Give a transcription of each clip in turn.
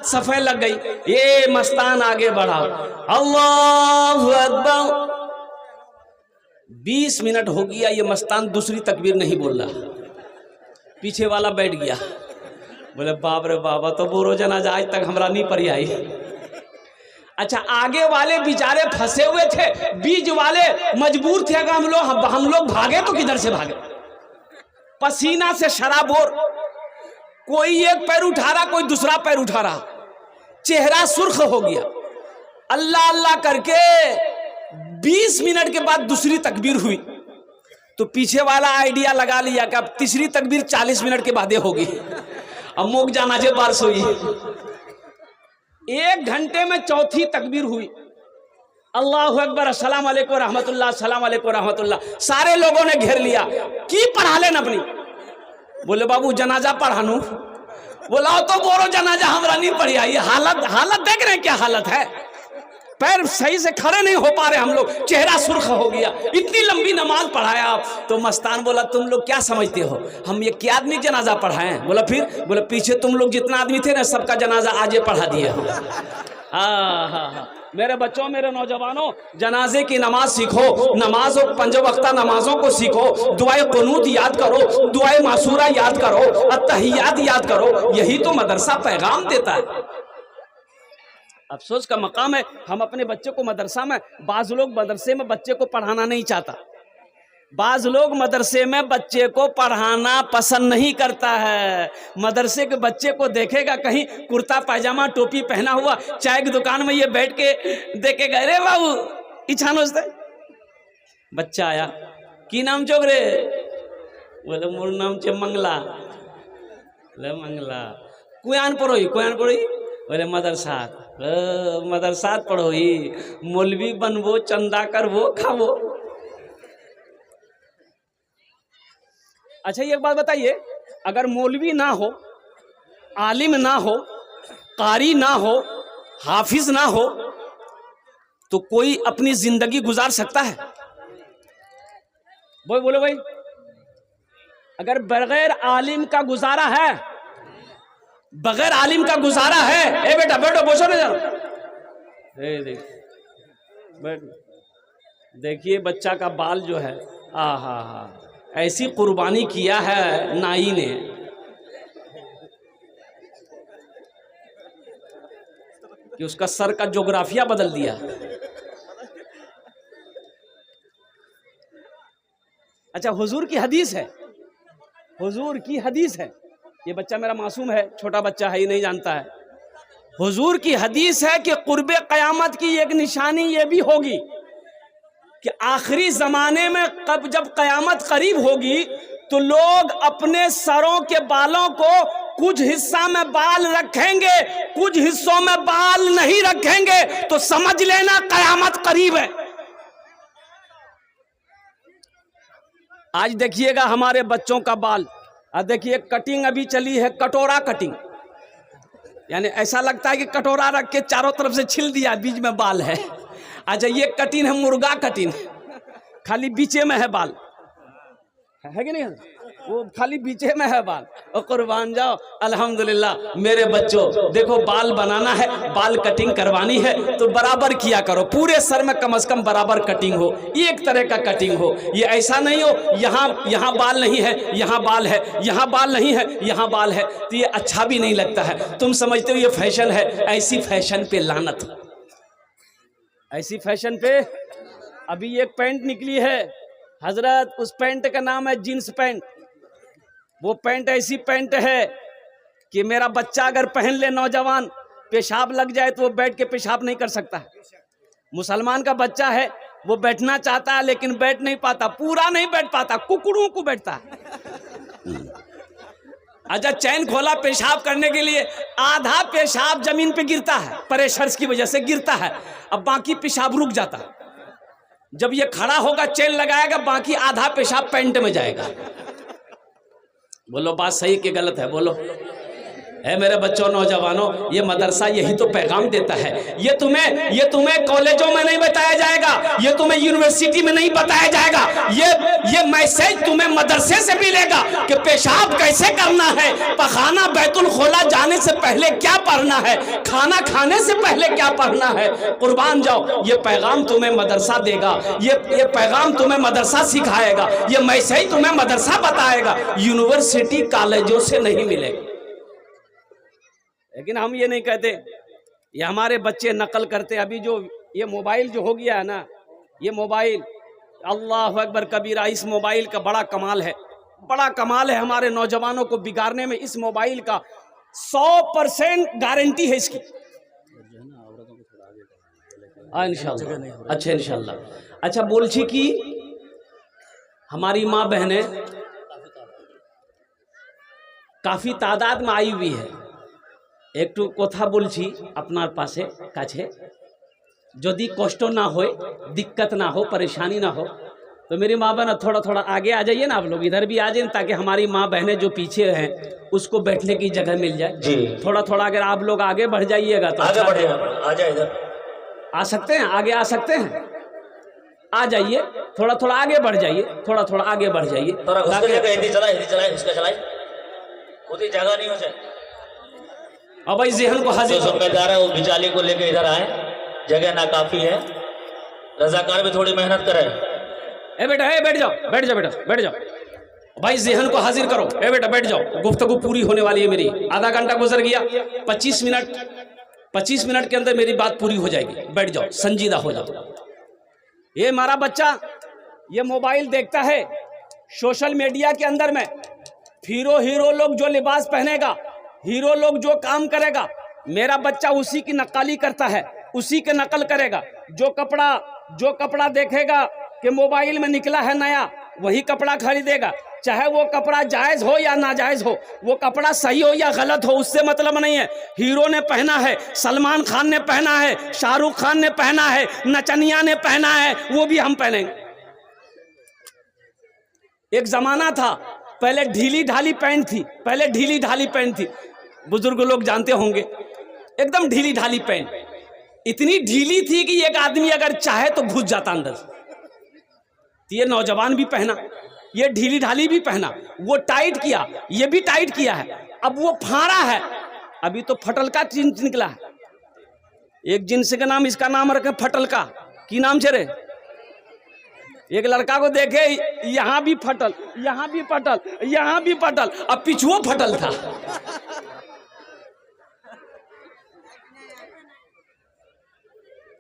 सफे लग गई, ये मस्तान आगे बढ़ा, अल्लाहु अकबर। 20 मिनट हो गया, ये मस्तान दूसरी तकबीर नहीं बोल रहा। पीछे वाला बैठ गया, बोले बाप रे बाबा, तो बोरो जनाजा आज तक हमरा नहीं पड़ी आई। अच्छा, आगे वाले बेचारे फंसे हुए थे, बीच वाले मजबूर थे, अगर हम लोग भागे तो किधर से भागे, पसीना से शराबोर, कोई एक पैर उठा रहा, कोई दूसरा पैर उठा रहा, चेहरा सुर्ख हो गया। अल्लाह अल्लाह करके 20 मिनट के बाद दूसरी तकबीर हुई, तो पीछे वाला आइडिया लगा लिया कि अब तीसरी तकबीर 40 मिनट के बाद होगी। अब मोक जनाजे बारिश हुई, 1 घंटे में चौथी तकबीर हुई, अल्लाहु अकबर, अस्सलाम वालेकुम रहमतुल्लाह, अस्सलाम वालेकुम रहमतुल्लाह। सारे लोगों ने घेर लिया, की पढ़ा लेन अपनी। बोले बाबू जनाजा पढ़ानू। बोला तो बोलो जनाजा हमरा नहीं पढ़ी आई। हालत देख रहे हैं क्या हालत है, पैर सही से खड़े नहीं हो पा रहे हम लोग, चेहरा सुर्ख हो गया, इतनी लंबी नमाज पढ़ाया आप। तो मस्तान बोला तुम लोग क्या समझते हो, हम ये क्या आदमी जनाजा पढ़ाए? बोला फिर? बोले पीछे तुम लोग जितना आदमी थे ना, सबका जनाजा आज पढ़ा दिया। हाँ, मेरे बच्चों, मेरे नौजवानों, जनाजे की नमाज सीखो, नमाज और 5 वक्ता नमाजों को सीखो, दुआए कुनूत याद करो, दुआए मासूरा याद करो, अत्तहियात याद करो, यही तो मदरसा पैगाम देता है। अफसोस का मकाम है, हम अपने बच्चे को मदरसा में, बाज लोग मदरसे में बच्चे को पढ़ाना नहीं चाहता, बाज लोग मदरसे में बच्चे को पढ़ाना पसंद नहीं करता है। मदरसे के बच्चे को देखेगा कहीं कुर्ता पैजामा टोपी पहना हुआ, चाय की दुकान में ये बैठ के देखेगा, अरे बाबू इच्छानो से बच्चा आया, की नाम चोक रे? बोले मोर नाम चे मंगला। बोले मंगला कुयान पढ़ोई, कुयान पढ़ोई? बोले मदरसात पढ़ोई, मौलवी बनवो, चंदा करवो, खावो। अच्छा, एक बात बताइए, अगर मौलवी ना हो, आलिम ना हो, कारी ना हो, हाफिज ना हो, तो कोई अपनी जिंदगी गुजार सकता है? बोलो भाई, अगर बगैर आलिम का गुजारा है, बगैर आलिम का गुजारा है? ए बेटा बैठो, बोझो ना जाओ। देखिए बच्चा का बाल जो है, हा, ऐसी कुर्बानी किया है नाई ने, कि उसका सर का ज्योग्राफिया बदल दिया। अच्छा, हुजूर की हदीस है, हुजूर की हदीस है, ये बच्चा मेरा मासूम है, छोटा बच्चा है, ही नहीं जानता है। हुजूर की हदीस है कि कुर्बे क़यामत की एक निशानी ये भी होगी कि आखिरी ज़माने में जब क़यामत करीब होगी, तो लोग अपने सरों के बालों को कुछ हिस्सा में बाल रखेंगे, कुछ हिस्सों में बाल नहीं रखेंगे, तो समझ लेना क़यामत करीब है। आज देखिएगा हमारे बच्चों का बाल, देखिए कटिंग अभी चली है, कटोरा कटिंग, यानी ऐसा लगता है कि कटोरा रख के चारों तरफ से छिल दिया, बीच में बाल है। अच्छा, ये कटिंग है मुर्गा कटिंग, खाली बीचे में है बाल, है कि नहीं? वो खाली बीचे में है बाल। और कुर्बान जाओ, अल्हम्दुलिल्लाह मेरे बच्चों, देखो बाल बनाना है, बाल कटिंग करवानी है तो बराबर किया करो, पूरे सर में कम से कम बराबर कटिंग हो, एक तरह का कटिंग हो। ये ऐसा नहीं हो यहाँ बाल नहीं है, यहाँ बाल है, यहाँ बाल नहीं है, यहाँ बाल है, तो ये अच्छा भी नहीं लगता है। तुम समझते हो ये फैशन है, ऐसी फैशन पे लानत, ऐसी फैशन पे। अभी एक पैंट निकली है हजरत, उस पैंट का नाम है जींस पैंट। वो पैंट ऐसी पैंट है कि मेरा बच्चा अगर पहन ले, नौजवान, पेशाब लग जाए तो वो बैठ के पेशाब नहीं कर सकता है। मुसलमान का बच्चा है, वो बैठना चाहता है लेकिन बैठ नहीं पाता, पूरा नहीं बैठ पाता, कुकड़ों को बैठता है। अच्छा, चैन खोला पेशाब करने के लिए, आधा पेशाब जमीन पे गिरता है, प्रेशर की वजह से गिरता है, अब बाकी पेशाब रुक जाता है। जब ये खड़ा होगा, चैन लगाएगा, बाकी आधा पेशाब पैंट में जाएगा। बोलो बात सही कि गलत है? बोलो। है मेरे बच्चों, नौजवानों, ये मदरसा यही तो पैगाम देता है। ये तुम्हें कॉलेजों में नहीं बताया जाएगा, ये तुम्हें यूनिवर्सिटी में नहीं बताया जाएगा, ये मैसेज तुम्हें मदरसे से मिलेगा कि पेशाब कैसे करना है, पखाना बैतुल खोला जाने से पहले क्या पढ़ना है, खाना खाने से पहले क्या पढ़ना है। कुर्बान जाओ, ये पैगाम तुम्हें मदरसा देगा, ये पैगाम तुम्हें मदरसा सिखाएगा, ये मैसेज तुम्हें मदरसा बताएगा, यूनिवर्सिटी कॉलेजों से नहीं मिलेगा। लेकिन हम ये नहीं कहते, ये हमारे बच्चे नकल करते। अभी जो ये मोबाइल जो हो गया है ना, ये मोबाइल, अल्लाह अकबर कबीरा, इस मोबाइल का बड़ा कमाल है, बड़ा कमाल है हमारे नौजवानों को बिगाड़ने में। इस मोबाइल का 100% गारंटी है इसकी। इंशाल्लाह, अच्छा इंशाल्लाह। अच्छा बोलছি कि हमारी माँ बहनें काफ़ी तादाद में आई हुई है। একটু কথা বলছি আপনার পাশে কাছে, যদি কষ্ট ना हो, दिक्कत ना हो, परेशानी ना हो, तो मेरी माँ बहन थोड़ा थोड़ा आगे आ जाइए ना, आप लोग इधर भी आ जाइए, ताकि हमारी माँ बहनें जो पीछे हैं उसको बैठने की जगह मिल जाए जी। थोड़ा थोड़ा अगर आप लोग आगे बढ़ जाइएगा तो आगे बढ़ेगा। आ जाए इधर, आ सकते हैं, आगे आ सकते हैं, आ जाइए, थोड़ा थोड़ा आगे बढ़ जाइए, थोड़ा थोड़ा आगे बढ़ जाइए। हिंदी चलाए, खुद ही जगह नहीं हो जाए। अब भाई जहन को हाजिर जिम्मेदार है, वो बिचाली को लेके इधर आए, जगह नाकाफी है, रजाकार भी थोड़ी मेहनत करे। ए बेटा, ए बैठ जाओ, बैठ जाओ बेटा, बैठ जाओ भाई, जहन को हाजिर करो। ए बेटा बैठ जाओ, गुफ्तगू पूरी होने वाली है मेरी, आधा घंटा गुजर गया, 25 मिनट के अंदर मेरी बात पूरी हो जाएगी। बैठ जाओ, संजीदा हो जाओ। ये हमारा बच्चा ये मोबाइल देखता है, सोशल मीडिया के अंदर में हीरो लोग जो लिबास पहनेगा, हीरो लोग जो काम करेगा, मेरा बच्चा उसी की नक्काली करता है, उसी के नकल करेगा। जो कपड़ा देखेगा कि मोबाइल में निकला है नया, वही कपड़ा खरीदेगा, चाहे वो कपड़ा जायज़ हो या नाजायज़ हो, वो कपड़ा सही हो या गलत हो, उससे मतलब नहीं है। हीरो ने पहना है, सलमान खान ने पहना है, शाहरुख खान ने पहना है, नचनिया ने पहना है, वो भी हम पहनेंगे। एक जमाना था, पहले ढीली ढाली पैंट थी, बुजुर्ग लोग जानते होंगे, एकदम ढीली ढाली पैंट, इतनी ढीली थी कि एक आदमी अगर चाहे तो घुस जाता अंदर। तो ये नौजवान भी पहना, ये ढीली ढाली भी पहना, वो टाइट किया, ये भी टाइट किया है, अब वो फाड़ा है, अभी तो फटलका जींस निकला है। एक जींस का नाम, इसका नाम रखे फटलका, की नाम से रे? एक लड़का को देखे, यहाँ भी फटल, यहाँ भी फटल, यहाँ भी फटल, अब पिछुओ फटल था।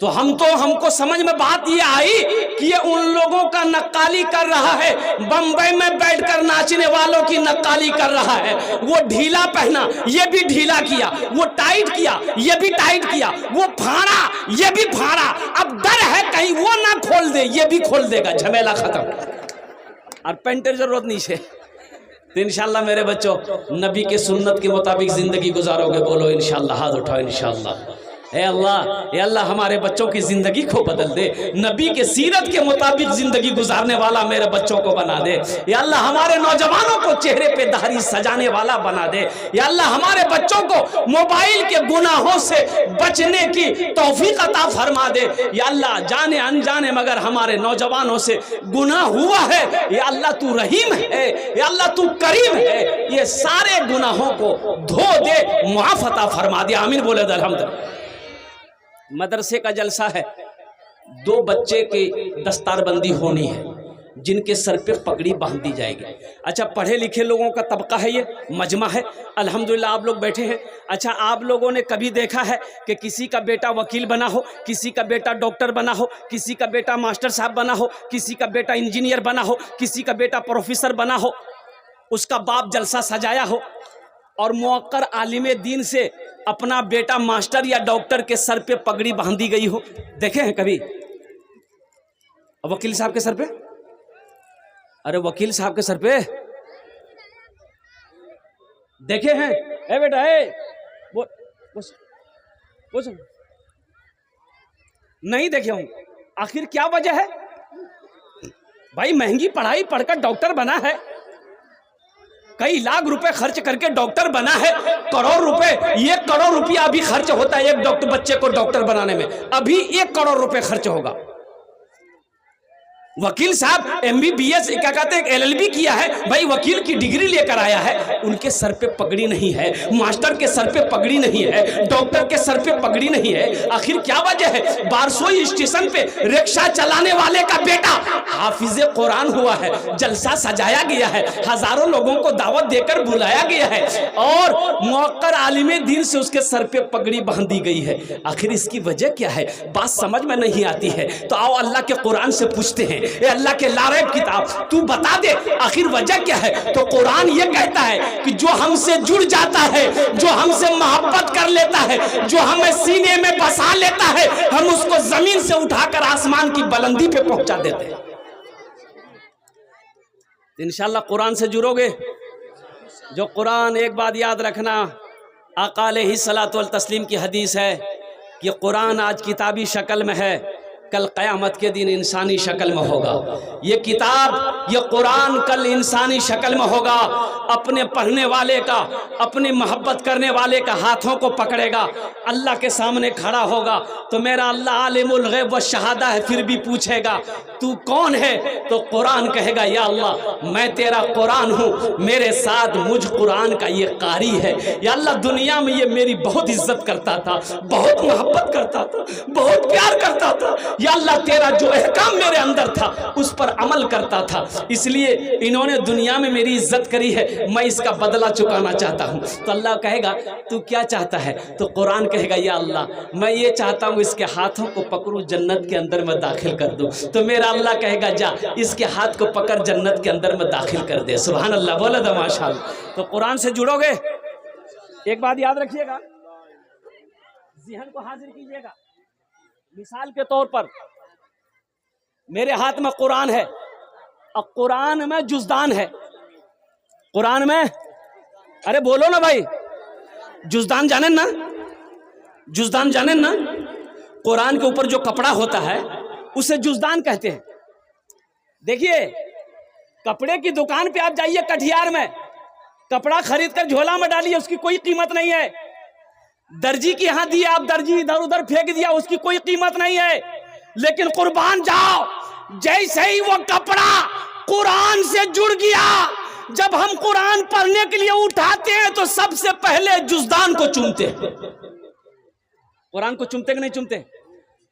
तो हमको समझ में बात ये आई कि ये उन लोगों का नक्काली कर रहा है, बम्बई में बैठकर नाचने वालों की नक्काली कर रहा है। वो ढीला पहना, ये भी ढीला किया, वो टाइट किया, ये भी टाइट किया, वो फाड़ा, ये भी फाड़ा, अब डर है कहीं वो ना खोल दे, ये भी खोल देगा, झमेला खत्म। और पेंटर जरूरत नहीं है। तो इंशाल्लाह मेरे बच्चों, नबी के सुन्नत के मुताबिक जिंदगी गुजारोगे, बोलो इंशाल्लाह, हाथ उठाओ इंशाल्लाह। ए अल्लाह हमारे बच्चों की जिंदगी को बदल दे, नबी के सीरत के मुताबिक जिंदगी गुजारने वाला मेरे बच्चों को बना दे। या अल्लाह हमारे नौजवानों को चेहरे पे दाढ़ी सजाने वाला बना दे। या अल्लाह हमारे बच्चों को मोबाइल के गुनाहों से बचने की तौफीक अता फरमा दे। या अल्लाह जाने अनजाने मगर हमारे नौजवानों से गुनाह हुआ है, या अल्लाह तू रहीम है, या अल्लाह तू करीम है, ये सारे गुनाहों को धो दे, मुआफ अता फरमा दे। आमीन बोले अल्हम्दुलिल्लाह। मदरसे का जलसा है, 2 बच्चे की दस्तारबंदी होनी है, जिनके सर पे पगड़ी बांध दी जाएगी। अच्छा, पढ़े लिखे लोगों का तबका है, ये मजमा है, अल्हम्दुलिल्लाह आप लोग बैठे हैं। अच्छा, आप लोगों ने कभी देखा है कि किसी का बेटा वकील बना हो, किसी का बेटा डॉक्टर बना हो, किसी का बेटा मास्टर साहब बना हो, किसी का बेटा इंजीनियर बना हो, किसी का बेटा प्रोफेसर बना हो, उसका बाप जलसा सजाया हो और मुअक्कर आलिम दीन से अपना बेटा मास्टर या डॉक्टर के सर पे पगड़ी बांधी गई हो? देखे हैं कभी वकील साहब के सर पे? अरे वकील साहब के सर पे देखे हैं? ए बेटा, वो नहीं देखे हूं। आखिर क्या वजह है भाई? महंगी पढ़ाई पढ़कर डॉक्टर बना है, कई लाख रुपए खर्च करके डॉक्टर बना है, करोड़ रुपए, 1 करोड़ रुपया अभी खर्च होता है एक डॉक्टर बच्चे को डॉक्टर बनाने में, अभी 1 करोड़ रुपए खर्च होगा। वकील साहब MBBS क्या कहते हैं LLB किया है, भाई वकील की डिग्री लेकर आया है, उनके सर पे पगड़ी नहीं है, मास्टर के सर पे पगड़ी नहीं है, डॉक्टर के सर पे पगड़ी नहीं है। आखिर क्या वजह है? बारसोई स्टेशन पे रिक्शा चलाने वाले का बेटा हाफिजे कुरान हुआ है, जलसा सजाया गया है, हजारों लोगों को दावत देकर बुलाया गया है और मुअक्कर आलिमे दीन से उसके सर पे पगड़ी बांधी गई है। आखिर इसकी वजह क्या है? बात समझ में नहीं आती है। तो आओ अल्लाह के कुरान से पूछते हैं, ए अल्लाह के लारेब किताब तू बता दे आखिर वजह क्या है। तो कुरान ये कहता है कि जो हमसे जुड़ जाता है, जो हमसे मोहब्बत कर लेता है, जो हमें सीने में बसा लेता है, हम उसको जमीन से उठाकर आसमान की बुलंदी पे पहुंचा देते हैं। इंशाअल्लाह कुरान से जुड़ोगे। जो कुरान, एक बात याद रखना, आका अलैहिस्सलातु वल तस्लीम की हदीस है कि कुरान आज किताबी शक्ल में है, कल क़यामत के दिन इंसानी शक्ल में होगा। ये किताब, ये कुरान कल इंसानी शक्ल में होगा। अपने पढ़ने वाले का, अपनी मोहब्बत करने वाले का हाथों को पकड़ेगा, अल्लाह के सामने खड़ा होगा। तो मेरा अल्लाह आलिमुल गैब व शहादा है, फिर भी पूछेगा तू कौन है? तो कुरान कहेगा या अल्लाह मैं तेरा कुरान हूँ, मेरे साथ मुझ कुरान का ये कारी है। या अल्लाह दुनिया में ये मेरी बहुत इज्जत करता था, बहुत मोहब्बत करता था, बहुत प्यार करता था। या अल्लाह तेरा जो अहकाम मेरे अंदर था उस पर अमल करता था, इसलिए इन्होंने दुनिया में मेरी इज्जत करी है, मैं इसका बदला चुकाना चाहता हूँ। तो अल्लाह कहेगा तू क्या चाहता है? तो कुरान कहेगा या अल्लाह मैं ये चाहता हूँ इसके हाथों को पकड़ूं, जन्नत के अंदर में दाखिल कर दूं। तो मेरा अल्लाह कहेगा जा इसके हाथ को पकड़ जन्नत के अंदर में दाखिल कर दे। सुभान अल्लाह, बोला था माशाअल्लाह। तो कुरान से जुड़ोगे। एक बात याद रखिएगा, ज़हन को हाजिर कीजिएगा। मिसाल के तौर पर मेरे हाथ में कुरान है और कुरान में जुज़दान है। कुरान में, अरे बोलो ना भाई, जुज़दान जाने ना, जुज़दान जाने ना, कुरान के ऊपर जो कपड़ा होता है उसे जुज़दान कहते हैं। देखिए कपड़े की दुकान पे आप जाइए कटिहार में, कपड़ा खरीद कर झोला में डालिए, उसकी कोई कीमत नहीं है। दर्जी के यहाँ दिया आप, दर्जी इधर उधर फेंक दिया, उसकी कोई कीमत नहीं है। लेकिन कुर्बान जाओ, जैसे ही वो कपड़ा कुरान से जुड़ गया, जब हम कुरान पढ़ने के लिए उठाते हैं तो सबसे पहले जुज़दान को चूमते हैं। कुरान को चूमते कि नहीं चूमते?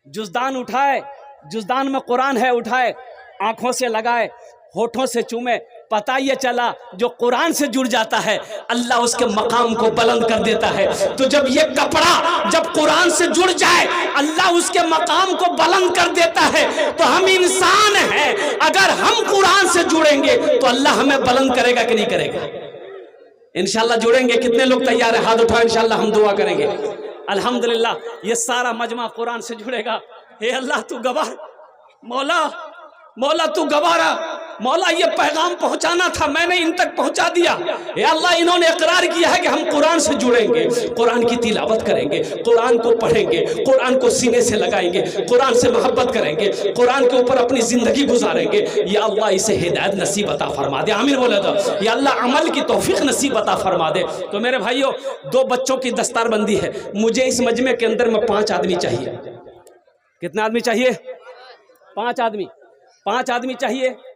जुज़दान उठाए, जुज़दान में कुरान है, उठाए, आंखों से लगाए, होठों से चूमे। पता ये चला जो कुरान से जुड़ जाता है अल्लाह उसके मकाम को बुलंद कर देता है। तो जब ये कपड़ा जब कुरान से जुड़ जाए अल्लाह उसके मकाम को बुलंद कर देता है। तो हम इंसान हैं, अगर हम कुरान से जुड़ेंगे तो अल्लाह हमें बुलंद करेगा कि नहीं करेगा? इंशाल्लाह जुड़ेंगे। कितने लोग तैयार है? हाथ उठाओ, इंशाल्लाह हम दुआ करेंगे। अल्हम्दुलिल्लाह ये सारा मजमा कुरान से जुड़ेगा। हे अल्लाह तू गवाह, मौला मौला तू गवाह रहा, मौला ये पैगाम पहुंचाना था, मैंने इन तक पहुंचा दिया। हे अल्लाह इन्होंने इकरार किया है कि हम कुरान से जुड़ेंगे, कुरान की तिलावत करेंगे, कुरान को पढ़ेंगे, कुरान को सीने से लगाएंगे, कुरान से मोहब्बत करेंगे, कुरान के ऊपर अपनी जिंदगी गुजारेंगे। या अल्लाह इसे हिदायत नसीब अता फरमा दे। आमीन बोले तो। या अल्लाह अमल की तौफीक नसीब अता फरमा दे। तो मेरे भाइयों, 2 बच्चों की दस्तारबंदी है। मुझे इस मजमे के अंदर में 5 आदमी चाहिए। कितना आदमी चाहिए? 5 आदमी, 5 आदमी चाहिए।